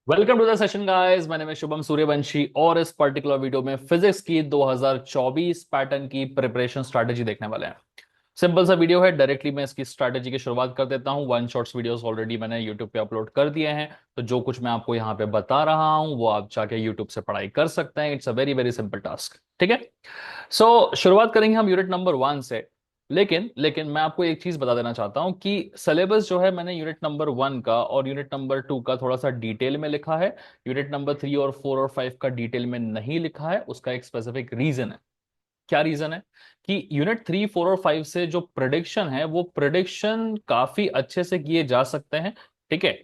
Welcome to the session guys. मैंने में शुभम सूर्यवंशी और इस पर्टिकुलर वीडियो में फिजिक्स की 2024 पैटर्न की प्रिपरेशन स्ट्रैटेजी देखने वाले हैं। सिंपल सा वीडियो है, डायरेक्टली मैं इसकी स्ट्रैटेजी की शुरुआत कर देता हूं। वन शॉट्स वीडियोस ऑलरेडी मैंने यूट्यूब पे अपलोड कर दिए हैं, तो जो कुछ मैं आपको यहाँ पे बता रहा हूं वो आप जाके यूट्यूब से पढ़ाई कर सकते हैं। It's a very very simple task, ठीक है। शुरुआत करेंगे हम यूनिट नंबर 1 से। लेकिन लेकिन मैं आपको एक चीज बता देना चाहता हूं कि सिलेबस जो है मैंने यूनिट नंबर 1 का और यूनिट नंबर 2 का थोड़ा सा डिटेल में लिखा है। यूनिट नंबर 3 और 4 और 5 का डिटेल में नहीं लिखा है। उसका एक स्पेसिफिक रीजन है। क्या रीजन है कि यूनिट 3, 4 और 5 से जो प्रिडिक्शन है वो प्रिडिक्शन काफी अच्छे से किए जा सकते हैं, ठीक है।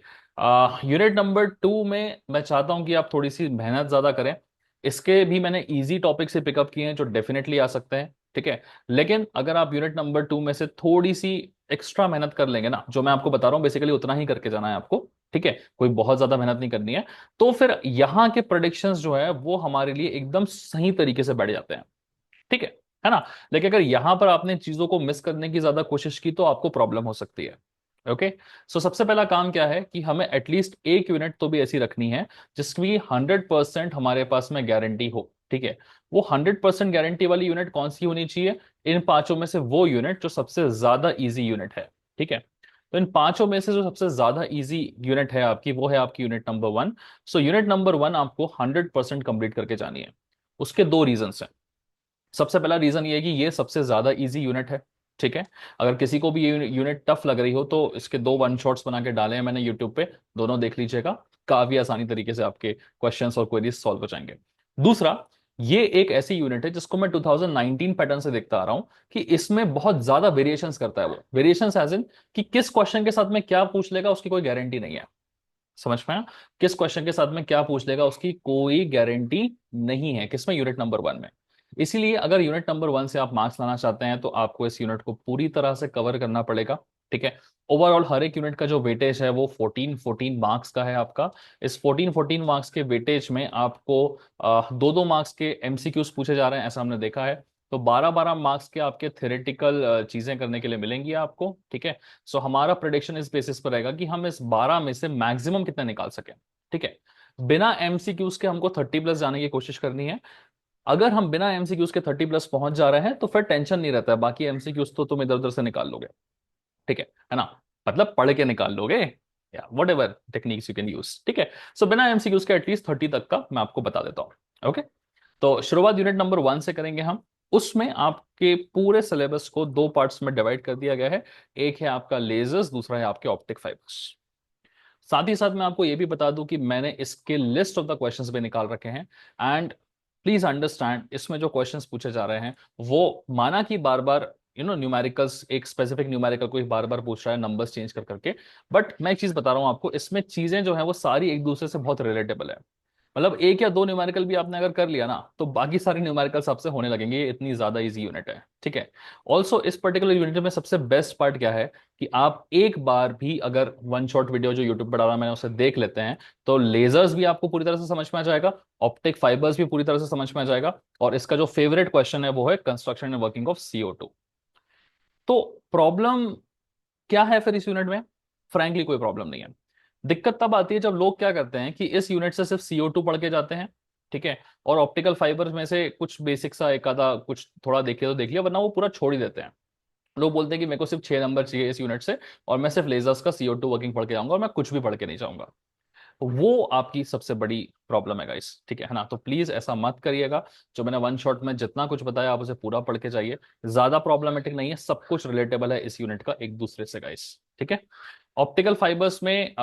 यूनिट नंबर 2 में मैं चाहता हूं कि आप थोड़ी सी मेहनत ज्यादा करें। इसके भी मैंने इजी टॉपिक से पिकअप किए हैं जो डेफिनेटली आ सकते हैं, ठीक है। लेकिन अगर आप यूनिट नंबर 2 में से थोड़ी सी एक्स्ट्रा मेहनत कर लेंगे ना, जो मैं आपको बता रहा हूं बेसिकली उतना ही करके जाना है आपको, ठीक है। कोई बहुत ज्यादा मेहनत नहीं करनी है। तो फिर यहाँ के प्रोडिक्शंस जो है वो हमारे लिए एकदम सही तरीके से बैठ जाते हैं, ठीक है ना। लेकिन अगर यहां पर आपने चीजों को मिस करने की ज्यादा कोशिश की तो आपको प्रॉब्लम हो सकती है। ओके। सबसे पहला काम क्या है कि हमें एटलीस्ट एक यूनिट तो भी ऐसी रखनी है जिसकी 100% हमारे पास में गारंटी हो, ठीक है। वो 100% गारंटी वाली यूनिट कौन सी होनी चाहिए? इन पांचों में से वो यूनिट जो सबसे ज्यादा इजी यूनिट है, ठीक है। तो इन पांचों में से जो सबसे ज्यादा इजी यूनिट है आपकी, वो है आपकी यूनिट नंबर 1। यूनिट नंबर 1 आपको 100% कंप्लीट करके जानी है। उसके दो रीजन हैं। सबसे पहला रीजन ये है कि ये सबसे ज्यादा इजी यूनिट है, ठीक है। अगर किसी को भी ये यूनिट टफ लग रही हो तो इसके दो वन शॉट्स बना के डाले हैं मैंने यूट्यूब पे, दोनों देख लीजिएगा। काफी आसानी तरीके से आपके क्वेश्चंस और क्वेरीज सॉल्व हो जाएंगे। दूसरा, ये एक ऐसी यूनिट है जिसको मैं 2019 पैटर्न से देखता आ रहा हूं कि इसमें बहुत ज्यादा वेरिएशंस करता है। वो वेरिएशंस एज इन कि किस क्वेश्चन के साथ में क्या पूछ लेगा उसकी कोई गारंटी नहीं है। समझ में आया? किस क्वेश्चन के साथ में क्या पूछ लेगा उसकी कोई गारंटी नहीं है। किसमें? यूनिट नंबर 1 में। इसीलिए अगर यूनिट नंबर 1 से आप मार्क्स लाना चाहते हैं तो आपको इस यूनिट को पूरी तरह से कवर करना पड़ेगा, ठीक है। ओवरऑल हर एक यूनिट का जो वेटेज है वो 14 मार्क्स का है आपका। इस 14 मार्क्स के वेटेज में आपको दो दो मार्क्स के एमसीक्यूज पूछे जा रहे हैं, ऐसा हमने देखा है। तो 12 मार्क्स के आपके थ्योरेटिकल चीजें करने के लिए मिलेंगी आपको, ठीक है। हमारा प्रेडिक्शन इस बेसिस पर रहेगा कि हम इस 12 में से मैक्सिमम कितना निकाल सकें, ठीक है। बिना एमसीक्यूज के हमको 30+ जाने की कोशिश करनी है। अगर हम बिना एमसीक्यूज के 30+ पहुंच जा रहे हैं तो फिर टेंशन नहीं रहता है, बाकी एमसीक्यूज तो तुम इधर उधर से निकाल लोगे, ठीक है ना। मतलब पढ़ के निकाल लोगे या what ever techniques you can use, ठीक है। बिना एमसीक्यूज के एटलीस्ट 30 तक का मैं आपको बता देता हूं, ओके। तो शुरुआत यूनिट नंबर 1 से करेंगे हम। उसमें आपके पूरे सिलेबस को दो पार्ट्स में डिवाइड कर दिया गया है। एक है आपका लेजर्स, दूसरा है आपके ऑप्टिक फाइबर्स। साथ ही साथ मैं आपको यह भी बता दूं कि मैंने इसके लिस्ट ऑफ द क्वेश्चंस भी निकाल रखे हैं। एंड प्लीज अंडरस्टैंड, इसमें जो क्वेश्चंस पूछे जा रहे हैं वो माना कि बार बार न्यूमेरिकल्स, एक स्पेसिफिक न्यूमेरिकल को ही बार बार पूछ रहा है नंबर्स चेंज कर करके। बट मैं एक चीज बता रहा हूं आपको, इसमें चीजें जो है वो सारी एक दूसरे से बहुत रिलेटेबल है। मतलब एक या दो न्यूमेरिकल भी आपने अगर कर लिया ना तो बाकी सारे न्यूमेरिकल्स आपसे होने लगेंगे। ये इतनी ज्यादा इजी यूनिट है, ठीक है। ऑल्सो इस पर्टिकुलर यूनिट में सबसे बेस्ट पार्ट क्या है कि आप एक बार भी अगर वन शॉट वीडियो जो यूट्यूब पर डाला मैंने उसे देख लेते हैं तो लेजर्स भी आपको पूरी तरह से समझ में आ जाएगा, ऑप्टिक फाइबर्स भी पूरी तरह से समझ में आ जाएगा, और इसका जो फेवरेट क्वेश्चन है वो है construction and working of CO2। तो प्रॉब्लम क्या है फिर इस यूनिट में? फ्रैंकली कोई प्रॉब्लम नहीं है। दिक्कत तब आती है जब लोग क्या करते हैं कि इस यूनिट से सिर्फ CO2 पढ़ के जाते हैं, ठीक है। और ऑप्टिकल फाइबर्स में से कुछ बेसिक सा एक आधा कुछ थोड़ा देख लिया तो देख लिया, वरना वो पूरा छोड़ ही देते हैं। लोग बोलते हैं कि मेरे को सिर्फ 6 नंबर चाहिए इस यूनिट से और मैं सिर्फ लेजर्स का CO2 वर्किंग पढ़ के जाऊंगा और मैं कुछ भी पढ़ के नहीं जाऊंगा। वो आपकी सबसे बड़ी प्रॉब्लम है गाइस, ठीक है ना। तो प्लीज ऐसा मत करिएगा। जो मैंने वन शॉट में जितना कुछ बताया आप उसे पूरा पढ़ के जाइए। ज्यादा प्रॉब्लमेटिक नहीं है, सब कुछ रिलेटेबल है इस यूनिट का एक दूसरे से गाइस, ठीक है। ऑप्टिकल फाइबर्स में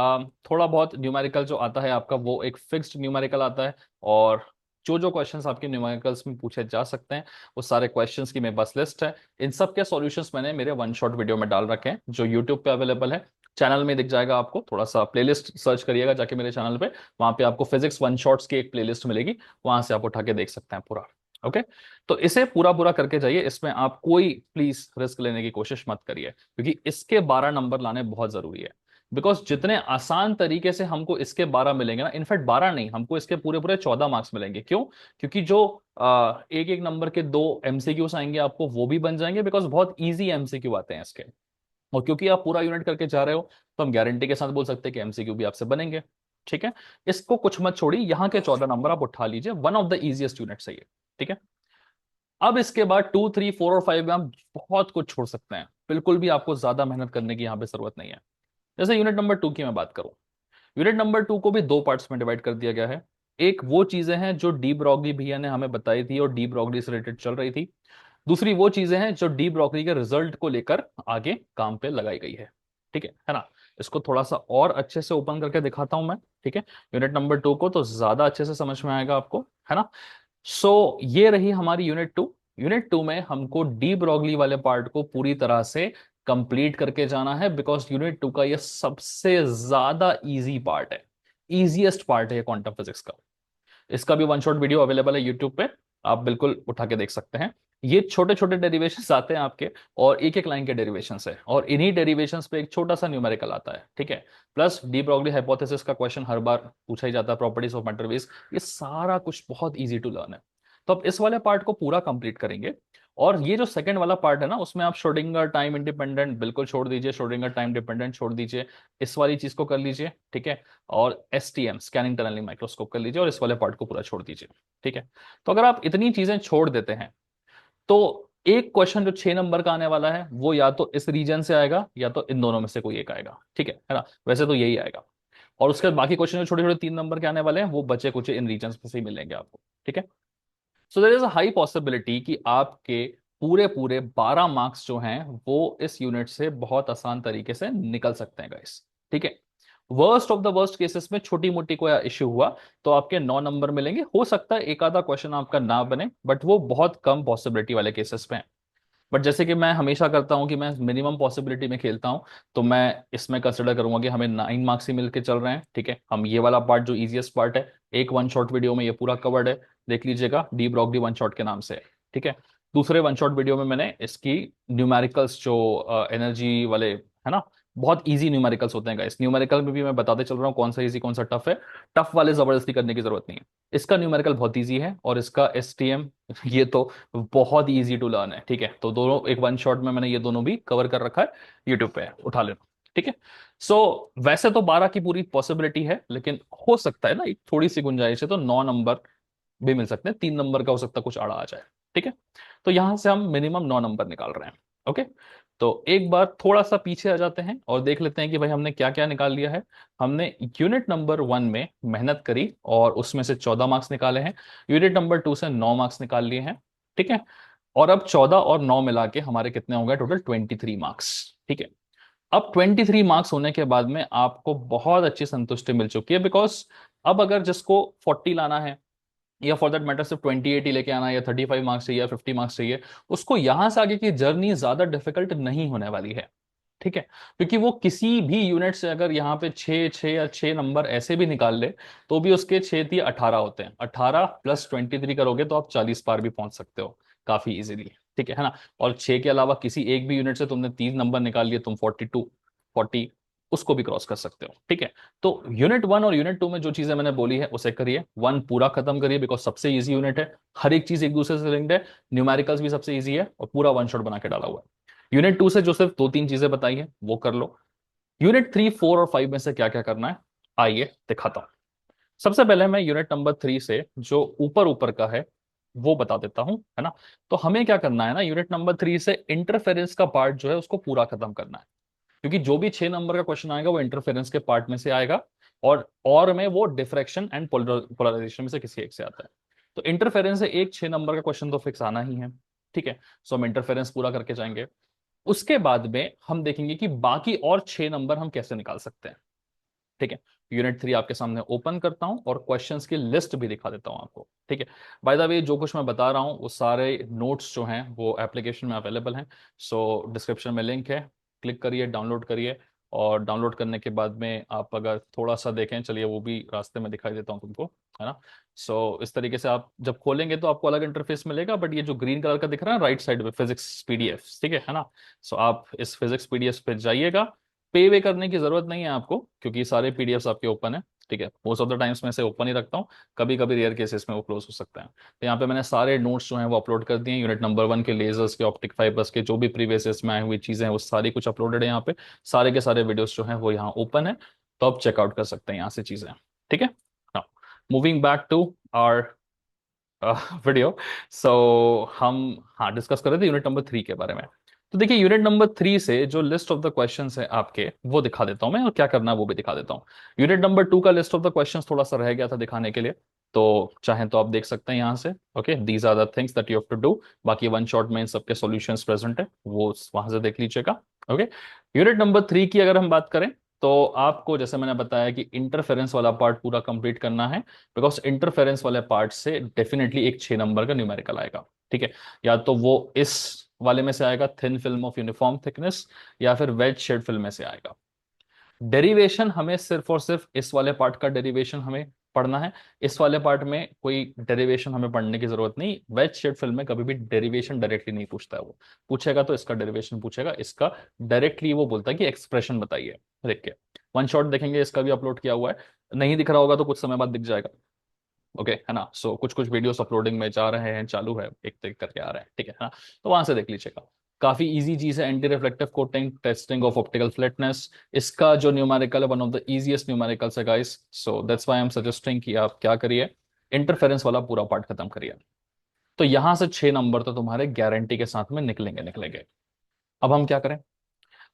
थोड़ा बहुत न्यूमेरिकल जो आता है आपका वो एक फिक्स्ड न्यूमेरिकल आता है। और जो जो क्वेश्चंस आपके न्यूमेरिकल्स में पूछे जा सकते हैं वो सारे क्वेश्चंस की मेरे पास लिस्ट है। इन सब के सॉल्यूशंस मैंने मेरे वन शॉट वीडियो में डाल रखे हैं जो यूट्यूब पे अवेलेबल है। चैनल में दिख जाएगा आपको, थोड़ा सा प्लेलिस्ट सर्च करिएगा जाके मेरे चैनल पे, वहां पे आपको फिजिक्स वन शॉट्स की एक प्लेलिस्ट मिलेगी, वहां से आप उठा के देख सकते हैं पूरा। ओके। तो इसे पूरा पूरा करके जाइए, इसमें आप कोई प्लीज रिस्क लेने की कोशिश मत करिए क्योंकि इसके 12 नंबर लाने बहुत जरूरी है। बिकॉज जितने आसान तरीके से हमको इसके 12 मिलेंगे ना, इनफैक्ट 12 नहीं, हमको इसके पूरे पूरे 14 मार्क्स मिलेंगे। क्यों? क्योंकि जो एक एक नंबर के दो एमसीक्यूस आएंगे आपको वो भी बन जाएंगे, बिकॉज बहुत इजी एमसीक्यू आते हैं इसके। और क्योंकि आप पूरा यूनिट करके जा रहे हो तो हम गारंटी के साथ बोल सकते हैं कि एमसीक्यू भी आपसे बनेंगे। ठीक है, इसको कुछ मत छोड़िए, यहाँ के 14 नंबर आप उठा लीजिए, one of the easiest unit है ये। ठीक है, अब इसके बाद 2, 3, 4 और 5 में आप बहुत कुछ छोड़ सकते हैं, बिल्कुल भी आपको ज्यादा मेहनत करने की यहाँ पे जरूरत नहीं है। जैसे यूनिट नंबर 2 की मैं बात करूं, यूनिट नंबर 2 को भी दो पार्ट्स में डिवाइड कर दिया गया है। एक वो चीजें हैं जो डी ब्रॉगली भैया ने हमें बताई थी और डी ब्रॉगली से रिलेटेड चल रही थी। दूसरी वो चीजें हैं जो डी ब्रॉगली के रिजल्ट को लेकर आगे काम पे लगाई गई है। ठीक है ना। इसको थोड़ा सा और अच्छे से ओपन करके दिखाता हूं मैं। ठीक है, यूनिट नंबर 2 को तो ज्यादा अच्छे से समझ में आएगा आपको, है ना। ये रही हमारी यूनिट 2। यूनिट 2 में हमको डी ब्रॉगली वाले पार्ट को पूरी तरह से कंप्लीट करके जाना है, बिकॉज यूनिट 2 का ये सबसे ज्यादा इजी पार्ट है, इजीएस्ट पार्ट है क्वांटम फिजिक्स का। इसका भी वन शॉट वीडियो अवेलेबल है यूट्यूब पे, आप बिल्कुल उठा के देख सकते हैं। ये छोटे छोटे डेरिवेशंस आते हैं आपके, और एक एक लाइन के डेरिवेशंस है, और इन्हीं डेरिवेशंस पे एक छोटा सा न्यूमेरिकल आता है। ठीक है, प्लस डी ब्रॉगली हाइपोथेसिस का क्वेश्चन हर बार पूछा ही जाता है, प्रॉपर्टीज ऑफ मैटर वेव्स, ये सारा कुछ बहुत इजी टू लर्न है। तो अब इस वाले पार्ट को पूरा कंप्लीट करेंगे, और ये जो सेकंड वाला पार्ट है ना, उसमें आप श्रोडिंगर टाइम इंडिपेंडेंट बिल्कुल छोड़ दीजिए, श्रोडिंगर टाइम डिपेंडेंट छोड़ दीजिए, इस वाली चीज को कर लीजिए। ठीक है, और एसटीएम स्कैनिंग टनलिंग माइक्रोस्कोप कर लीजिए, और इस वाले पार्ट को पूरा छोड़ दीजिए। ठीक है, तो अगर आप इतनी चीजें छोड़ देते हैं, तो एक क्वेश्चन जो 6 नंबर का आने वाला है वो या तो इस रीजन से आएगा या तो इन दोनों में से कोई एक आएगा। ठीक है ना, वैसे तो यही आएगा। और उसके बाद बाकी क्वेश्चन जो छोटे छोटे 3 नंबर के आने वाले हैं वो बचे कुछ इन रीजन में से ही मिलेंगे आपको। ठीक है, so there is a high possibility कि आपके पूरे पूरे 12 मार्क्स जो हैं वो इस यूनिट से बहुत आसान तरीके से निकल सकते हैं गाइस। ठीक है, worst of the worst cases में छोटी मोटी कोई इश्यू हुआ तो आपके 9 नंबर मिलेंगे, हो सकता है एक आधा क्वेश्चन आपका ना बने, बट वो बहुत कम पॉसिबिलिटी वाले केसेस में है। बट जैसे कि मैं हमेशा करता हूं कि मैं मिनिमम पॉसिबिलिटी में खेलता हूं, तो मैं इसमें कंसिडर करूंगा कि हमें 9 मार्क्स ही मिलके चल रहे हैं। ठीक है, हम ये वाला पार्ट जो इजीएस्ट पार्ट है, एक वन शॉट वीडियो में ये पूरा कवर्ड है, देख लीजिएगा, डी ब्रॉगली वन शॉट के नाम से है। ठीक है, दूसरे वन शॉट वीडियो में मैंने इसकी न्यूमेरिकल्स जो एनर्जी वाले है ना, बहुत इजी न्यूमेरिकल्स होते हैं गाइस, न्यूमेरिकल में भी मैं बताते चल रहा हूँ कौन सा इजी कौन सा टफ है। टफ वाले जबरदस्ती करने की जरूरत नहीं है, इसका न्यूमेरिकल बहुत इजी है, और इसका एसटीएम ये तो बहुत इजी टू लर्न है। ठीक है, तो दोनों एक वन शॉट में मैंने ये दोनों भी कवर कर रखा है, यूट्यूब पे है, उठा लेना। ठीक है, वैसे तो 12 की पूरी पॉसिबिलिटी है, लेकिन हो सकता है ना एक थोड़ी सी गुंजाइश है, तो 9 नंबर भी मिल सकते हैं, 3 नंबर का हो सकता है कुछ आड़ा आ जाए। ठीक है, तो यहां से हम मिनिमम 9 नंबर निकाल रहे हैं। ओके, तो एक बार थोड़ा सा पीछे आ जाते हैं और देख लेते हैं कि भाई हमने क्या क्या निकाल लिया है। हमने यूनिट नंबर 1 में मेहनत करी और उसमें से 14 मार्क्स निकाले हैं, यूनिट नंबर 2 से 9 मार्क्स निकाल लिए हैं। ठीक है, और अब 14 और 9 मिला के हमारे कितने हो गए टोटल, 23 मार्क्स। ठीक है, अब 23 मार्क्स होने के बाद में आपको बहुत अच्छी संतुष्टि मिल चुकी है, बिकॉज अब अगर जिसको 40 लाना है, या फॉर दैट मैटर सिर्फ 28 ही लेके आना है, या 35 मार्क्स चाहिए या 50 मार्क्स चाहिए, उसको यहां से आगे की जर्नी ज्यादा डिफिकल्ट नहीं होने वाली है। ठीक है, क्योंकि वो किसी भी यूनिट से अगर यहाँ पे 6 6 या 6 नंबर ऐसे भी निकाल ले, तो भी उसके 6 3 18 होते हैं, 18 + 23 करोगे तो आप 40 पार भी पहुंच सकते हो काफी इजीली। ठीक है ना, और 6 के अलावा किसी एक भी यूनिट से तुमने 3 नंबर निकाल लिए, तुम 42 40 उसको भी क्रॉस कर सकते हो। ठीक है, तो यूनिट 1 और यूनिट 2 में जो चीजें मैंने बोली है उसे करिए, 1 पूरा खत्म करिए, बिकॉज सबसे इजी यूनिट है, हर एक चीज एक दूसरे से लिंक्ड है, न्यूमेरिकल्स भी सबसे इजी है, और पूरा वन शॉट बना के डाला हुआ है। यूनिट 2 से जो सिर्फ 2 3 चीजें बताई है वो कर लो। यूनिट 3 4 और 5 में से क्या क्या करना है आइए दिखाता हूं। सबसे पहले मैं यूनिट नंबर 3 से जो ऊपर ऊपर का है वो बता देता हूं, है ना। तो हमें क्या करना है ना, यूनिट नंबर 3 से इंटरफेरेंस का पार्ट जो है उसको पूरा खत्म करना है, क्योंकि जो भी 6 नंबर का क्वेश्चन आएगा वो इंटरफेरेंस के पार्ट में से आएगा, और में वो डिफ्रैक्शन एंड पोलराइजेशन में से किसी एक से आता है। तो इंटरफेरेंस से एक 6 नंबर का क्वेश्चन तो फिक्स आना ही है। ठीक है, सो हम इंटरफेरेंस पूरा करके जाएंगे, उसके बाद में हम देखेंगे कि बाकी और 6 नंबर हम कैसे निकाल सकते हैं। ठीक है, यूनिट 3 आपके सामने ओपन करता हूं और क्वेश्चंस की लिस्ट भी दिखा देता हूं आपको। ठीक है, बाय द वे जो कुछ मैं बता रहा हूं वो सारे नोट्स जो हैं वो एप्लीकेशन में अवेलेबल हैं, सो डिस्क्रिप्शन में लिंक है, क्लिक करिए, डाउनलोड करिए, और डाउनलोड करने के बाद में आप अगर थोड़ा सा देखें, चलिए वो भी रास्ते में दिखाई देता हूं तुमको, है ना। इस तरीके से आप जब खोलेंगे तो आपको अलग इंटरफेस मिलेगा, बट ये जो ग्रीन कलर का दिख रहा है राइट साइड में, फिजिक्स पीडीएफ, ठीक है ना। आप इस फिजिक्स पीडीएफ पे जाइएगा, पे वे करने की जरूरत नहीं है आपको, क्योंकि सारे पीडीएफ्स आपके ओपन है। ठीक है, मोस्ट ऑफ द टाइम्स मैं इसे ओपन ही रखता हूँ, कभी कभी रेयर केसेस में वो क्लोज हो सकता है। तो यहाँ पे मैंने सारे नोट्स जो हैं वो अपलोड कर दिए हैं, यूनिट नंबर 1 के लेजर्स के, ऑप्टिक फाइबर्स के, जो भी प्रीवियस ईयर्स में आई हुई चीजें हैं वो सारी कुछ अपलोडेड है यहाँ पे, सारे के सारे वीडियोस जो हैं वो यहाँ ओपन है, तो आप चेकआउट कर सकते हैं यहाँ से चीजें। ठीक है। Moving back to our video. So हम हाँ डिस्कस कर रहे थे यूनिट नंबर 3 के बारे में। तो देखिए यूनिट नंबर 3 से जो लिस्ट ऑफ द क्वेश्चंस है आपके वो दिखा देता हूं मैं, और क्या करना है वो भी दिखा देता हूं। यूनिट नंबर 2 का लिस्ट ऑफ द क्वेश्चंस थोड़ा सा रह गया था दिखाने के लिए, तो चाहे तो आप देख सकते हैं यहां से। Okay, these are the things that you have to do. बाकी वन शॉट में इन सबके सॉल्यूशंस प्रेजेंट है, वो वहां से देख लीजिएगा। ओके, यूनिट नंबर 3 की अगर हम बात करें तो आपको जैसे मैंने बताया कि इंटरफेरेंस वाला पार्ट पूरा कंप्लीट करना है, बिकॉज इंटरफेरेंस वाले पार्ट से डेफिनेटली एक 6 नंबर का न्यूमेरिकल आएगा। ठीक है, या तो वो इस वाले में से आएगा, thin film of uniform thickness, या फिर वेज शेड फिल्म में से आएगा। डेरिवेशन हमें सिर्फ और सिर्फ इस वाले पार्ट का डेरिवेशन हमें पढ़ना है। इस वाले पार्ट में कोई डेरिवेशन हमें पढ़ने की जरूरत नहीं। वेज शेड फिल्म में कभी भी डेरिवेशन डायरेक्टली नहीं पूछता है, वो पूछेगा तो इसका डेरिवेशन पूछेगा, इसका डायरेक्टली वो बोलता है कि एक्सप्रेशन बताइए। देख के वन शॉट देखेंगे, इसका भी अपलोड किया हुआ है, नहीं दिख रहा होगा तो कुछ समय बाद दिख जाएगा। ओके है ना। सो कुछ कुछ वीडियोस अपलोडिंग में जा रहे हैं, चालू है, एक एक करके आ रहे हैं, ठीक है ना। तो वहां से देख लीजिएगा। काफी इजी चीज है, anti reflective coating, testing of optical flatness. इसका जो न्यूमेरिकल है one of the easiest numericals है guys, so that's why I am suggesting कि आप क्या करिए, इंटरफेरेंस वाला पूरा पार्ट खत्म करिए। तो यहां से 6 नंबर तो तुम्हारे गारंटी के साथ में निकलेंगे निकलेंगे। अब हम क्या करें,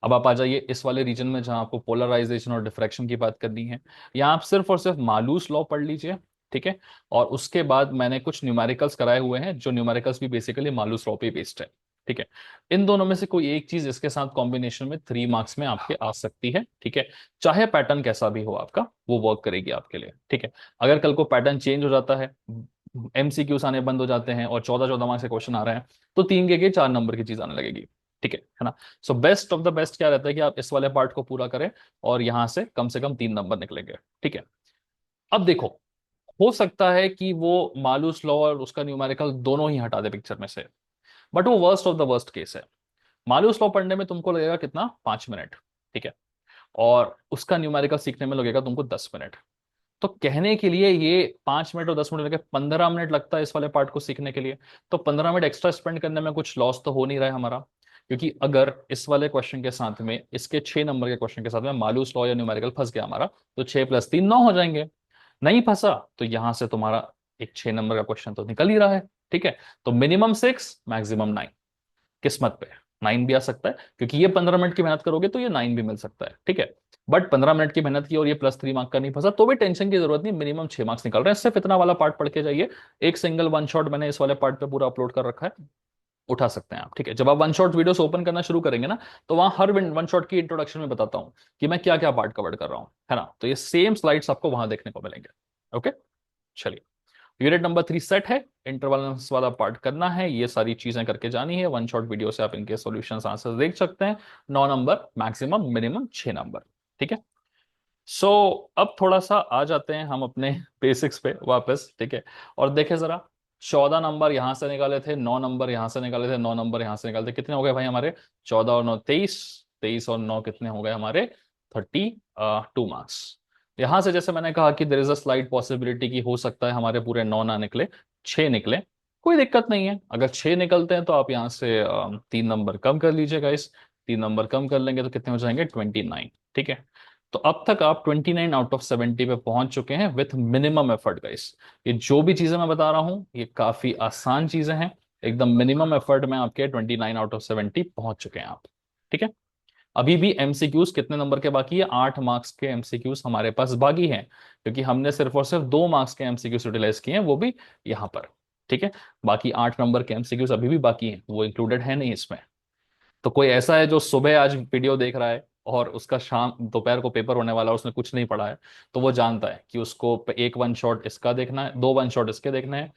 अब आप आ जाइए इस वाले रीजन में जहां आपको पोलराइजेशन और डिफ्रैक्शन की बात करनी है। यहाँ आप सिर्फ और सिर्फ मालूस लॉ पढ़ लीजिए, ठीक है। और उसके बाद मैंने कुछ न्यूमेरिकल्स कराए हुए हैं, जो न्यूमेरिकल्स भी बेसिकली मालूस लॉ पे बेस्ड है, ठीक है। इन दोनों में से कोई एक चीज इसके साथ कॉम्बिनेशन में 3 मार्क्स में आपके आ सकती है, ठीक है। चाहे पैटर्न कैसा भी हो आपका, वो वर्क करेगी आपके लिए, ठीक है। अगर कल को पैटर्न चेंज हो जाता है, एमसीक्यूस आने बंद हो जाते हैं और 14-14 मार्क्स के क्वेश्चन आ रहे हैं, तो 3 के 4 नंबर की चीज आने लगेगी, ठीक है ना। So best of the best क्या रहता है कि आप इस वाले पार्ट को पूरा करें और यहां से कम 3 नंबर निकलेंगे, ठीक है। अब देखो, हो सकता है कि वो मालूस लॉ और उसका न्यूमेरिकल दोनों ही हटा दे पिक्चर में से, बट वो worst of the worst case है। मालूस लॉ पढ़ने में तुमको लगेगा कितना, 5 मिनट, ठीक है। और उसका न्यूमेरिकल सीखने में लगेगा तुमको 10 मिनट। तो कहने के लिए ये 5 मिनट और 10 मिनट लगे, 15 मिनट लगता है इस वाले पार्ट को सीखने के लिए। तो 15 मिनट एक्स्ट्रा स्पेंड करने में कुछ लॉस तो हो नहीं रहा है हमारा, क्योंकि अगर इस वाले क्वेश्चन के साथ में, इसके 6 नंबर के क्वेश्चन के साथ में मालूस लॉ या न्यूमेरिकल फंस गया हमारा, तो 6 + 3 9 हो जाएंगे। नहीं फंसा तो यहां से तुम्हारा एक 6 नंबर का क्वेश्चन तो निकल ही रहा है, ठीक है। तो मिनिमम 6, मैक्सिमम 9, किस्मत पे 9 भी आ सकता है, क्योंकि ये 15 मिनट की मेहनत करोगे तो ये 9 भी मिल सकता है, ठीक है। बट 15 मिनट की मेहनत की और ये +3 मार्क का नहीं फंसा तो भी टेंशन की जरूरत नहीं, मिनिमम 6 मार्क्स निकल रहे हैं। सिर्फ इतना वाला पार्ट पढ़ के जाइए। एक सिंगल वन शॉट मैंने इस वाले पार्ट पे पूरा अपलोड कर रखा है, उठा सकते हैं आप, ठीक है। जब आप वन शॉट वीडियोस ओपन करना शुरू करेंगे ना, तो वहां हर वन शॉट की इंट्रोडक्शन में बताता हूं कि मैं क्या क्या पार्ट कवर कर रहा हूं, है ना। तो ये सेम स्लाइड्स आपको वहां देखने को मिलेंगे। ओके, चलिए। यूनिट नंबर 3 सेट है, इंटरवल वाला पार्ट करना है, ये सारी चीजें करके जानी है। वन शॉट वीडियो से आप इनके सॉल्यूशंस आंसर देख सकते हैं। 9 नंबर मैक्सिमम, मिनिमम 6 नंबर, ठीक है। सो अब थोड़ा सा आ जाते हैं हम अपने बेसिक्स पे वापस, ठीक है। और देखें जरा, 14 नंबर यहां से निकाले थे, 9 नंबर यहां से निकाले थे, 9 नंबर यहां से निकाले थे, कितने हो गए भाई हमारे, 14 और 9 23, 23 और 9 कितने हो गए हमारे, 32 मार्क्स। यहां से जैसे मैंने कहा कि there is a slight possibility कि हो सकता है हमारे पूरे 9 ना निकले, 6 निकले। कोई दिक्कत नहीं है, अगर 6 निकलते हैं तो आप यहाँ से 3 नंबर कम कर लीजिएगा। इस 3 नंबर कम कर लेंगे तो कितने हो जाएंगे, 29, ठीक है। तो अब तक आप 29 आउट ऑफ 70 पे पहुंच चुके हैं विथ मिनिमम एफर्ट गाइस। ये जो भी चीजें मैं बता रहा हूं ये काफी आसान चीजें हैं, एकदम मिनिमम एफर्ट में आपके 29 आउट ऑफ 70 पहुंच चुके हैं आप, ठीक है। अभी भी एमसीक्यूज कितने नंबर के बाकी है, 8 मार्क्स के एमसीक्यूज हमारे पास बाकी हैं, क्योंकि हमने सिर्फ और सिर्फ 2 मार्क्स के एमसीक्यूज यूटिलाइज किए हैं, वो भी यहाँ पर, ठीक है। बाकी 8 नंबर के एमसीक्यूज अभी भी बाकी हैं, वो इंक्लूडेड है नहीं इसमें। तो कोई ऐसा है जो सुबह आज वीडियो देख रहा है और उसका शाम दोपहर को पेपर होने वाला है, उसने कुछ नहीं पढ़ा है, तो वो जानता है कि उसको एक वन शॉट इसका देखना है, 2 वन शॉट इसके देखने हैं,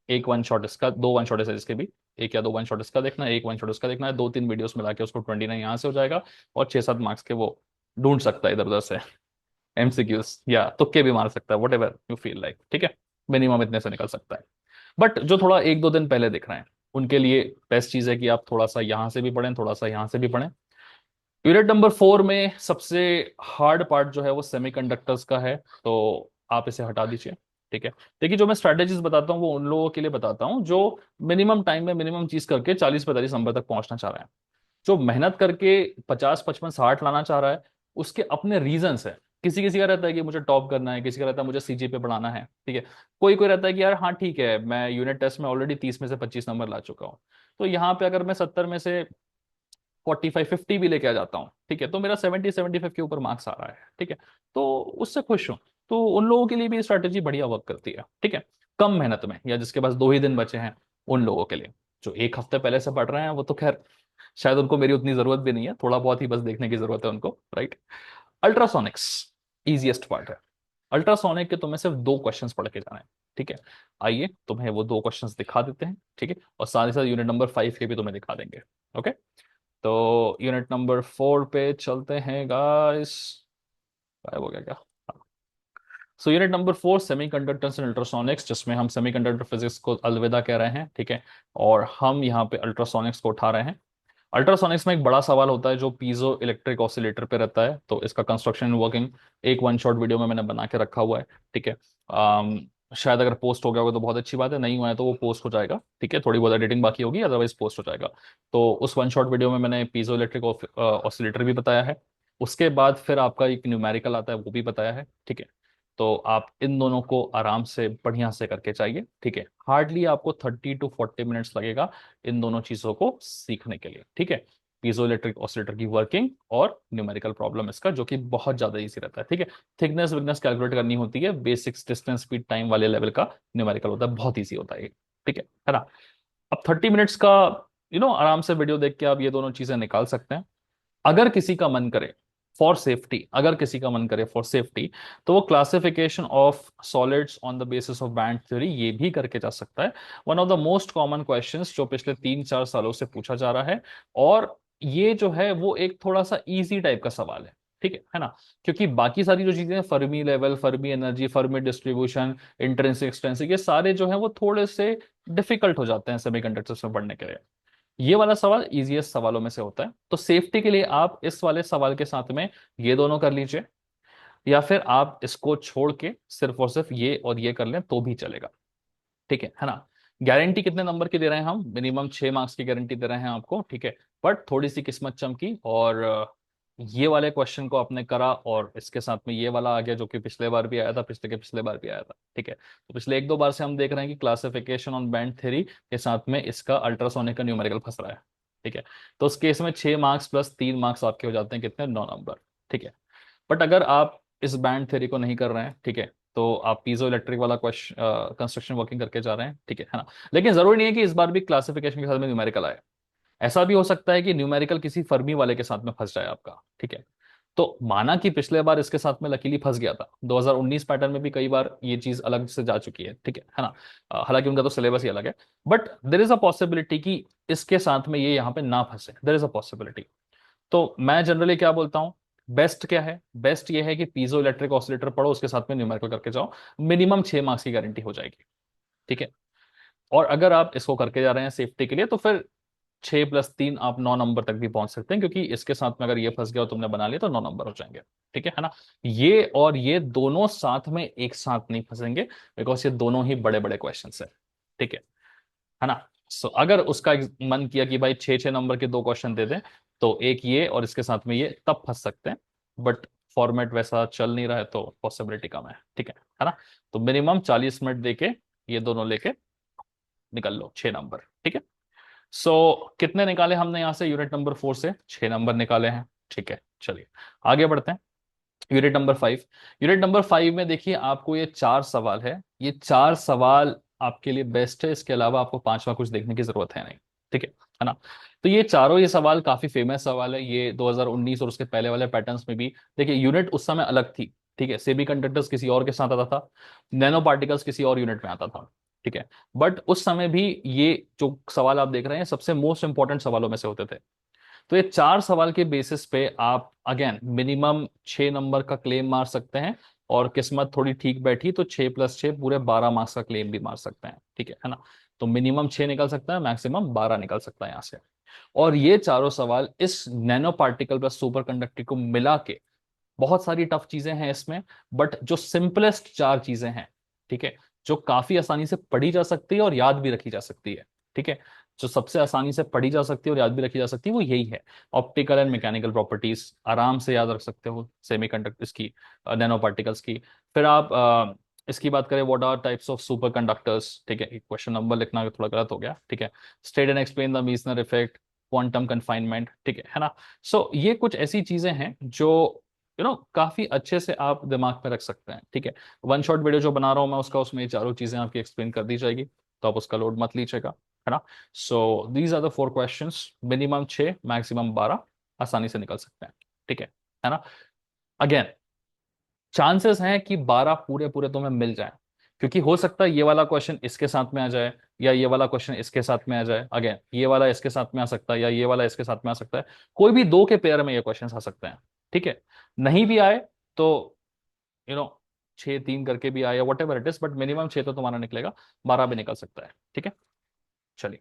एक वन शॉट इसका, 2 वन शॉट है इसके भी, एक या 2 वन शॉट इसका देखना है, एक वन शॉट इसका देखना है, 2-3 वीडियोस मिला के उसको 29 यहाँ से हो जाएगा। और 6-7 मार्क्स के वो ढूंढ सकता है इधर उधर से एमसीक्यूज, या तुक्के भी मार सकता है, what ever you feel like, ठीक है। मिनिमम इतने से निकल सकता है। बट जो थोड़ा 1-2 दिन पहले दिख रहे हैं उनके लिए बेस्ट चीज है कि आप थोड़ा सा यहां से भी पढ़ें, थोड़ा सा यहां से भी पढ़ें। यूनिट नंबर 4 में सबसे हार्ड पार्ट जो है वो सेमीकंडक्टर्स का है, तो आप इसे हटा दीजिए, ठीक है। देखिए जो मैं स्ट्रेटेजीज बताता हूँ वो उन लोगों के लिए बताता हूँ जो मिनिमम टाइम में मिनिमम चीज करके 40-45 नंबर तक पहुंचना चाह रहे हैं। जो मेहनत करके 50-55-60 लाना चाह रहा है, उसके अपने रीजंस है किसी किसी का रहता है कि मुझे टॉप करना है, किसी का रहता है मुझे सीजी पे बढ़ाना है, ठीक है। कोई कोई रहता है कि यार हाँ ठीक है, मैं यूनिट टेस्ट में ऑलरेडी 30 में से 25 नंबर ला चुका हूँ, तो यहाँ पे अगर मैं 70 में से 45-50 भी लेके आ जाता हूँ, ठीक है, तो मेरा 70-75 के ऊपर मार्क्स आ रहा है, ठीक है, तो उससे खुश हूँ। तो उन लोगों के लिए भी स्ट्रैटेजी बढ़िया वर्क करती है, ठीक है। कम मेहनत में या जिसके पास 2 ही दिन बचे हैं, उन लोगों के लिए। जो एक हफ्ते पहले से पढ़ रहे हैं वो तो खैर शायद उनको मेरी उतनी जरूरत भी नहीं है, थोड़ा बहुत ही बस देखने की जरूरत है उनको, राइट। अल्ट्रासोनिक्स इजीएस्ट पार्ट है। अल्ट्रासोनिक के तुम्हें सिर्फ 2 क्वेश्चंस पढ़ के जाना है, ठीक है। आइए तुम्हें वो 2 क्वेश्चंस दिखा देते हैं, ठीक है, और साथ ही साथ यूनिट नंबर 5 के भी तुम्हें दिखा देंगे। ओके, तो यूनिट नंबर 4 पे चलते हैं गाइस। गायब हो गया क्या? So unit number 4 semiconductors and ultrasonics, जिसमें हम सेमीकंडक्टर फिजिक्स को अलविदा कह रहे हैं, ठीक है, और हम यहाँ पे अल्ट्रासोनिक्स को उठा रहे हैं। अल्ट्रासोनिक्स में एक बड़ा सवाल होता है जो पीजो इलेक्ट्रिक ऑसिलेटर पे रहता है, तो इसका कंस्ट्रक्शन एंड वर्किंग एक वन शॉट वीडियो में मैंने बना के रखा हुआ है, ठीक है। शायद अगर पोस्ट हो गया होगा तो बहुत अच्छी बात है, नहीं हुआ है तो वो पोस्ट हो जाएगा, ठीक है, थोड़ी बहुत एडिटिंग बाकी होगी, अदरवाइज पोस्ट हो जाएगा। तो उस वन शॉट वीडियो में मैंने पीजो इलेक्ट्रिक ऑसिलेटर भी बताया है। उसके बाद फिर आपका एक न्यूमेरिकल आता है, वो भी बताया है, ठीक है। तो आप इन दोनों को आराम से बढ़िया से करके चाहिए, ठीक है। हार्डली आपको 30 to 40 मिनट्स लगेगा इन दोनों चीजों को सीखने के लिए, ठीक है। पीजो इलेक्ट्रिक ऑसिलेटर की वर्किंग और न्यूमेरिकल प्रॉब्लम इसका, जो कि बहुत ज्यादा इजी रहता है, ठीक है। थिकनेस विकनेस कैलकुलेट करनी होती है, बेसिक्स डिस्टेंस स्पीड टाइम वाले लेवल का न्यूमेरिकल होता है, बहुत इजी होता है ये, ठीक है ना। अब 30 मिनट्स का आराम से वीडियो देख के आप ये दोनों चीजें निकाल सकते हैं। अगर किसी का मन करे फॉर सेफ्टी, अगर किसी का मन करे फॉर सेफ्टी, तो वो classification of solids on the basis of band theory ये भी करके जा सकता है। One of the most common questions जो पिछले 3-4 सालों से पूछा जा रहा है, और ये जो है वो एक थोड़ा सा इजी टाइप का सवाल है, ठीक है ना। क्योंकि बाकी सारी जो चीजें Fermi level, Fermi energy, Fermi distribution, intrinsic extrinsic, ये सारे जो है वो थोड़े से डिफिकल्ट हो जाते हैं सेमीकंडक्टर्स में पढ़ने के लिए। ये वाला सवाल इजीएस्ट सवालों में से होता है, तो सेफ्टी के लिए आप इस वाले सवाल के साथ में ये दोनों कर लीजिए, या फिर आप इसको छोड़ के सिर्फ और सिर्फ ये और ये कर लें तो भी चलेगा, ठीक है ना। गारंटी कितने नंबर की दे रहे हैं हम? मिनिमम 6 मार्क्स की गारंटी दे रहे हैं आपको, ठीक है। बट थोड़ी सी किस्मत चमकी और ये वाले क्वेश्चन को आपने करा, और इसके साथ में ये वाला आ गया जो कि पिछले बार भी आया था, पिछले के पिछले बार भी आया था, ठीक है। तो पिछले 1-2 बार से हम देख रहे हैं कि क्लासिफिकेशन ऑन बैंड थ्योरी के साथ में इसका अल्ट्रासोनिक का न्यूमेरिकल फंस रहा है, ठीक है। तो उस केस में 6 मार्क्स प्लस 3 मार्क्स आपके हो जाते हैं कितने? 9 नंबर, ठीक है। बट अगर आप इस बैंड थ्योरी को नहीं कर रहे हैं, ठीक है, तो आप पीजो इलेक्ट्रिक वाला क्वेश्चन कंस्ट्रक्शन वर्किंग करके जा रहे हैं, ठीक है ना। लेकिन जरूरी नहीं है कि इस बार भी क्लासिफिकेशन के साथ में न्यूमेरिकल आए। ऐसा भी हो सकता है कि न्यूमेरिकल किसी फर्मी वाले के साथ में फंस जाए आपका, ठीक है। तो माना कि पिछले बार इसके साथ में लकीली फंस गया था, 2019 पैटर्न में भी कई बार ये चीज अलग से जा चुकी है, ठीक है ना। हालांकि उनका तो सिलेबस ही अलग है, but there is a possibility कि इसके साथ में ये यहाँ पे ना फंसे, देर इज अ पॉसिबिलिटी। तो मैं जनरली क्या बोलता हूँ, बेस्ट क्या है? बेस्ट ये है कि पीजो इलेक्ट्रिक ऑसिलेटर पढ़ो, उसके साथ में न्यूमेरिकल करके जाओ, मिनिमम 6 मार्क्स की गारंटी हो जाएगी, ठीक है। और अगर आप इसको करके जा रहे हैं सेफ्टी के लिए, तो फिर 6 + 3 आप 9 नंबर तक भी पहुंच सकते हैं, क्योंकि इसके साथ में अगर ये फंस गया और तुमने बना लिया तो 9 नंबर हो जाएंगे, ठीक है ना। ये और ये दोनों साथ में एक साथ नहीं फंसेंगे, बिकॉज ये दोनों ही बड़े बड़े क्वेश्चन है, ठीक है ना। सो अगर उसका मन किया कि भाई 6-6 नंबर के 2 क्वेश्चन दे दें, तो एक ये और इसके साथ में ये, तब फंस सकते हैं। बट फॉर्मेट वैसा चल नहीं रहा है तो पॉसिबिलिटी कम है ना। तो मिनिमम 40 मिनट देके ये दोनों लेके निकल लो 6 नंबर, ठीक है। सो कितने निकाले हमने यहां से? यूनिट नंबर 4 से 6 नंबर निकाले हैं, ठीक है। चलिए आगे बढ़ते हैं। Unit number 5। यूनिट नंबर 5 में देखिए आपको ये 4 सवाल है, ये 4 सवाल आपके लिए बेस्ट है, इसके अलावा आपको पांचवा कुछ देखने की जरूरत है नहीं, ठीक है ना। तो ये चारों ये सवाल काफी फेमस सवाल है, ये 2019 और उसके पहले वाले पैटर्न्स में भी। देखिए यूनिट उस समय अलग थी, ठीक है, सेमी कंडक्टर्स किसी और के साथ आता था, नैनो पार्टिकल्स किसी और यूनिट में आता था, ठीक है। बट उस समय भी ये जो सवाल आप देख रहे हैं सबसे मोस्ट इंपॉर्टेंट सवालों में से होते थे। तो ये 4 सवाल के बेसिस पे आप अगेन मिनिमम 6 नंबर का क्लेम मार सकते हैं, और किस्मत थोड़ी ठीक बैठी तो 6 + 6 पूरे 12 मार्क्स का क्लेम भी मार सकते हैं, ठीक है ना। तो मिनिमम 6 निकल सकता है, मैक्सिमम 12 निकल सकता है यहां से। और ये चारों सवाल इस nano particle plus super conducting को मिला के, बहुत सारी टफ चीजें हैं इसमें, बट जो सिंपलेस्ट 4 चीजें हैं, ठीक है, जो काफी आसानी से पढ़ी जा सकती है और याद भी रखी जा सकती है, ठीक है। जो सबसे आसानी से पढ़ी जा सकती है और याद भी रखी जा सकती है वो यही है। ऑप्टिकल एंड मैकेनिकल प्रॉपर्टीज आराम से याद रख सकते हो सेमीकंडक्टर्स इसकी, नैनो पार्टिकल्स की। फिर आप इसकी बात करें, what are types of superconductors, ठीक है, क्वेश्चन नंबर लिखना थोड़ा गलत हो गया, ठीक है। State and explain the Meissner effect, quantum confinement, ठीक है ना। सो ये कुछ ऐसी चीजें हैं जो काफी अच्छे से आप दिमाग में रख सकते हैं, ठीक है। वन शॉट वीडियो जो बना रहा हूं मैं उसका, उसमें ये चारों चीजें आपकी एक्सप्लेन कर दी जाएगी, तो आप उसका लोड मत लीजिएगा, है ना। So these are the 4 questions, minimum 6 maximum 12, आसानी से निकल सकते हैं, ठीक है ना। अगेन, चांसेस हैं कि 12 पूरे पूरे तुम्हें मिल जाए, क्योंकि हो सकता है ये वाला क्वेश्चन इसके साथ में आ जाए, या ये वाला क्वेश्चन इसके साथ में आ जाए, अगेन ये वाला इसके साथ में आ सकता है, या ये वाला इसके साथ में आ सकता है, कोई भी दो के पेयर में ये क्वेश्चन आ सकते हैं, ठीक है। नहीं भी आए तो 6 3 करके भी आए, what ever it is, but minimum 6 तो तुम्हारा निकलेगा, 12 भी निकल सकता है, ठीक है। चलिए,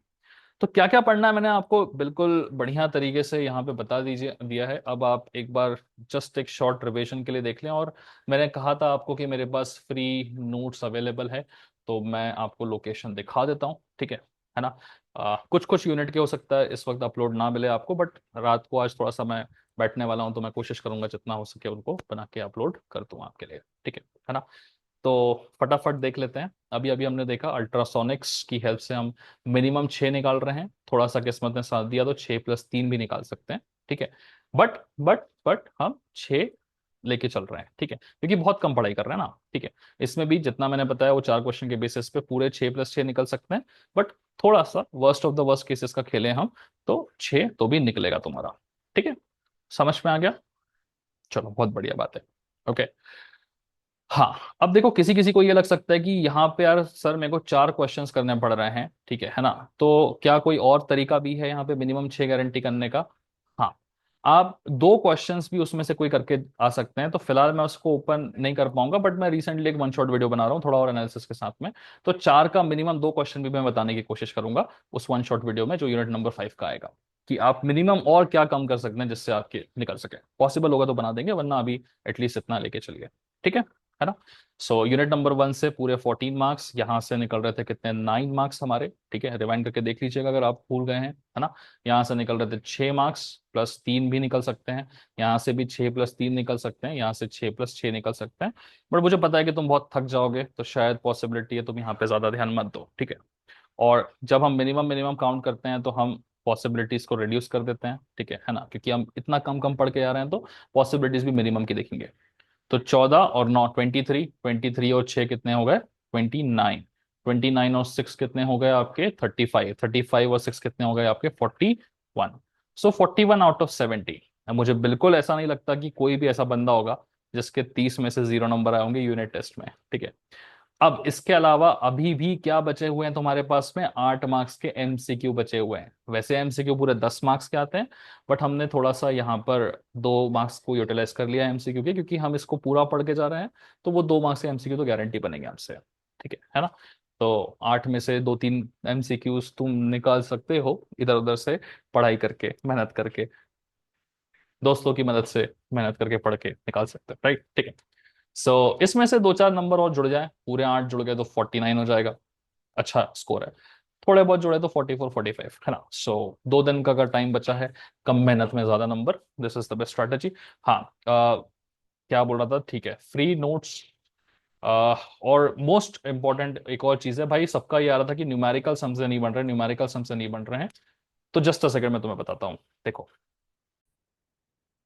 तो क्या क्या पढ़ना है मैंने आपको बिल्कुल बढ़िया तरीके से यहाँ पे बता दीजिए दिया है। अब आप एक बार जस्ट एक शॉर्ट रिवीजन के लिए देख लें, और मैंने कहा था आपको कि मेरे पास फ्री नोट्स अवेलेबल है, तो मैं आपको लोकेशन दिखा देता हूँ, ठीक है ना। कुछ कुछ यूनिट के हो सकता है इस वक्त अपलोड ना मिले आपको, बट रात को आज थोड़ा सा मैं बैठने वाला हूँ, तो मैं कोशिश करूंगा जितना हो सके उनको बना के अपलोड कर दूँ आपके लिए, ठीक है ना। तो फटाफट देख लेते हैं। अभी अभी हमने देखा अल्ट्रासोनिक्स की हेल्प से हम मिनिमम 6 निकाल रहे हैं, थोड़ा सा किस्मत ने साथ दिया तो 6 + 3 भी निकाल सकते हैं, ठीक है। बट हम 6 लेके चल रहे हैं, ठीक है, क्योंकि बहुत कम पढ़ाई कर रहे हैं ना, ठीक है। इसमें भी जितना मैंने बताया वो 4 क्वेश्चन के बेसिस पे पूरे 6 + 6 निकल सकते हैं, बट थोड़ा सा worst of the worst cases का खेलें हम, तो 6 तो भी निकलेगा तुम्हारा, ठीक है। समझ में आ गया? चलो, बहुत बढ़िया बात है। ओके, हाँ। अब देखो, किसी किसी को ये लग सकता है कि यहाँ पे यार सर मेरे को 4 क्वेश्चंस करने पड़ रहे हैं, ठीक है ना। तो क्या कोई और तरीका भी है यहाँ पे मिनिमम 6 गारंटी करने का? हाँ, आप 2 क्वेश्चंस भी उसमें से कोई करके आ सकते हैं, तो फिलहाल मैं उसको ओपन नहीं कर पाऊंगा, बट मैं रिसेंटली एक वन शॉट वीडियो बना रहा हूँ थोड़ा और एनालिसिस के साथ में, तो 4 का मिनिमम 2 क्वेश्चन भी मैं बताने की कोशिश करूंगा उस वन शॉट वीडियो में, जो यूनिट नंबर 5 का आएगा, कि आप मिनिमम और क्या कम कर सकते हैं जिससे आपके निकल सके। पॉसिबल होगा तो बना देंगे, वरना अभी एटलीस्ट इतना लेके चलिए, ठीक है ना। सो यूनिट नंबर 1 से पूरे 14 मार्क्स, यहाँ से निकल रहे थे कितने, 9 मार्क्स हमारे, ठीक है। रिवाइंड करके देख लीजिएगा अगर आप भूल गए हैं, है ना। यहाँ से निकल रहे थे 6 मार्क्स, +3 भी निकल सकते हैं, यहाँ से भी 6 + 3 निकल सकते हैं, यहाँ से 6 + 6 निकल सकते हैं, बट मुझे पता है कि तुम बहुत थक जाओगे, तो शायद पॉसिबिलिटी है तुम यहाँ पे ज्यादा ध्यान मत दो, ठीक है। और जब हम मिनिमम मिनिमम काउंट करते हैं तो हम पॉसिबिलिटीज को रिड्यूस कर देते हैं, ठीक है ना, क्योंकि हम इतना कम कम पढ़ के आ रहे हैं, तो पॉसिबिलिटीज भी मिनिमम की देखेंगे। तो 14 और 9 23, 23 और 6 कितने हो गए, 29, 29 और 6 कितने हो गए आपके, 35, 35 और 6 कितने हो गए आपके, 41। सो 41 आउट ऑफ 70। मुझे बिल्कुल ऐसा नहीं लगता कि कोई भी ऐसा बंदा होगा जिसके 30 में से 0 नंबर आए होंगे यूनिट टेस्ट में, ठीक है। अब इसके अलावा अभी भी क्या बचे हुए हैं तुम्हारे पास में, 8 मार्क्स के एमसीक्यू बचे हुए हैं। वैसे एमसीक्यू पूरे 10 मार्क्स के आते हैं, बट हमने थोड़ा सा यहाँ पर 2 मार्क्स को यूटिलाइज कर लिया एमसीक्यू के, क्योंकि हम इसको पूरा पढ़ के जा रहे हैं, तो वो 2 मार्क्स के एमसीक्यू तो गारंटी बनेंगे हमसे, ठीक है ना। तो 8 में से 2 3 एमसीक्यूज तुम निकाल सकते हो इधर उधर से, पढ़ाई करके, मेहनत करके, दोस्तों की मदद से मेहनत करके पढ़ के निकाल सकते हो, राइट, ठीक है। इसमें से 2 4 नंबर और जुड़ जाए, पूरे 8 जुड़ गए तो 49 हो जाएगा, क्या स्कोर है। थोड़े बहुत जुड़े तो 44 45, है ना। 2 दिन का अगर टाइम बचा है, कम मेहनत में ज्यादा number, this is the best strategy. हाँ, क्या बोल रहा था, ठीक है, फ्री नोट्स। और मोस्ट इंपॉर्टेंट एक और चीज है भाई, सबका ये आ रहा था कि न्यूमेरिकल सम से नहीं बन रहे, न्यूमेरिकल सम से नहीं बन रहे हैं, तो जस्ट अ सेकंड मैं तुम्हें बताता हूँ, देखो।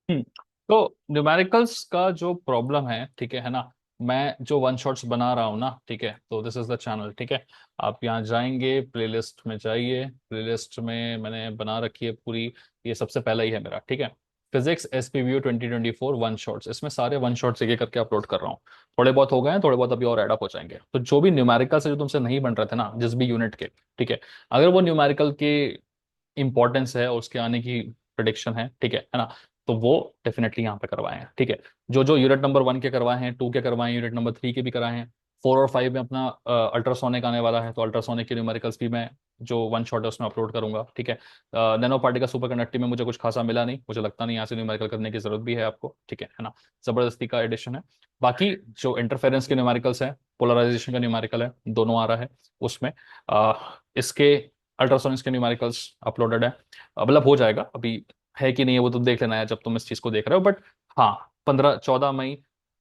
हम्म, तो न्यूमेरिकल्स का जो प्रॉब्लम है, ठीक है ना, मैं जो वन शॉट्स बना रहा हूँ ना, ठीक है, तो दिस इज द चैनल, ठीक है। आप यहाँ जाएंगे, प्लेलिस्ट में जाइए, प्लेलिस्ट में मैंने बना रखी है पूरी, ये सबसे पहला ही है मेरा, ठीक है। फिजिक्स SPVO 2024 वन शॉट्स, इसमें सारे वन शॉट्स एक एक करके अपलोड कर रहा हूँ। थोड़े बहुत हो गए हैं, थोड़े बहुत अभी और एडअप हो जाएंगे, तो जो भी न्यूमेरिकल से जो तुमसे नहीं बन रहे थे ना, जिस भी यूनिट के, ठीक है, अगर वो न्यूमेरिकल के इंपॉर्टेंस है और उसके आने की प्रिडिक्शन है, ठीक है ना, तो वो डेफिनेटली यहाँ पे करवाए हैं, ठीक है। जो जो यूनिट नंबर 1 के करवाए हैं, 2 के करवाए हैं, यूनिट नंबर 3 के भी कराए हैं, 4 और 5 में अपना अल्ट्रासोनिक आने वाला है, तो अल्ट्रासोनिक के न्यूमेरिकल्स भी मैं जो वन शॉट है उसमें अपलोड करूंगा, ठीक है। नैनो पार्टिकल सुपर कंडक्टिव में मुझे कुछ खासा मिला नहीं, मुझे लगता नहीं यहाँ से न्यूमेरिकल करने की जरूरत भी है आपको, ठीक है ना। जबरदस्ती का एडिशन है। बाकी जो इंटरफेरेंस के न्यूमेरिकल्स है, पोलराइजेशन का न्यूमेरिकल है, दोनों आ रहा है उसमें। इसके अल्ट्रासोनिक्स के न्यूमेरिकल्स अपलोडेड है, मतलब हो जाएगा, अभी है कि नहीं है वो तो देख लेना है जब तुम इस चीज को देख रहे हो, बट हाँ 14 मई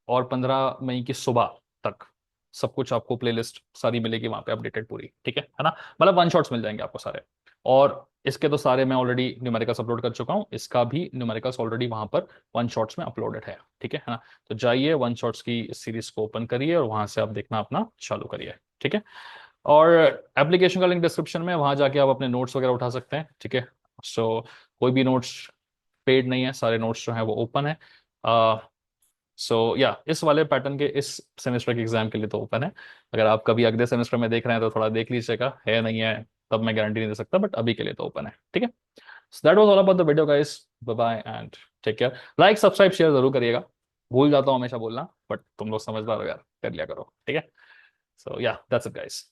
और 15 मई की सुबह तक सब कुछ आपको प्लेलिस्ट सारी मिलेगी वहां पे अपडेटेड पूरी, ठीक है ना, मतलब वन शॉट्स मिल जाएंगे आपको सारे। और इसके तो सारे मैं ऑलरेडी न्यूमेरिकल्स अपलोड कर चुका हूँ, इसका भी न्यूमेरिकल्स ऑलरेडी वहां पर वन शॉट्स में अपलोडेड है, ठीक है ना। तो जाइए वन शॉट्स की इस सीरीज को ओपन करिए और वहां से आप देखना अपना चालू करिए, ठीक है। और एप्लीकेशन का लिंक डिस्क्रिप्शन में, वहां जाके आप अपने नोट्स वगैरह उठा सकते हैं, ठीक है। सो कोई भी नोट्स पेड नहीं है, सारे नोट्स जो है वो ओपन है। सो या इस वाले पैटर्न के इस सेमेस्टर के एग्जाम के लिए तो ओपन है। अगर आप कभी अगले सेमेस्टर में देख रहे हैं तो थोड़ा देख लीजिएगा, है नहीं है तब मैं गारंटी नहीं दे सकता, बट अभी के लिए तो ओपन है, ठीक है। So that was all about the video guys, bye bye and take care. Like subscribe share जरूर करिएगा, भूल जाता हूँ हमेशा बोलना, बट तुम लोग समझदार हो यार, कर लिया करो, ठीक है। सो या दैट्स इट गाइस।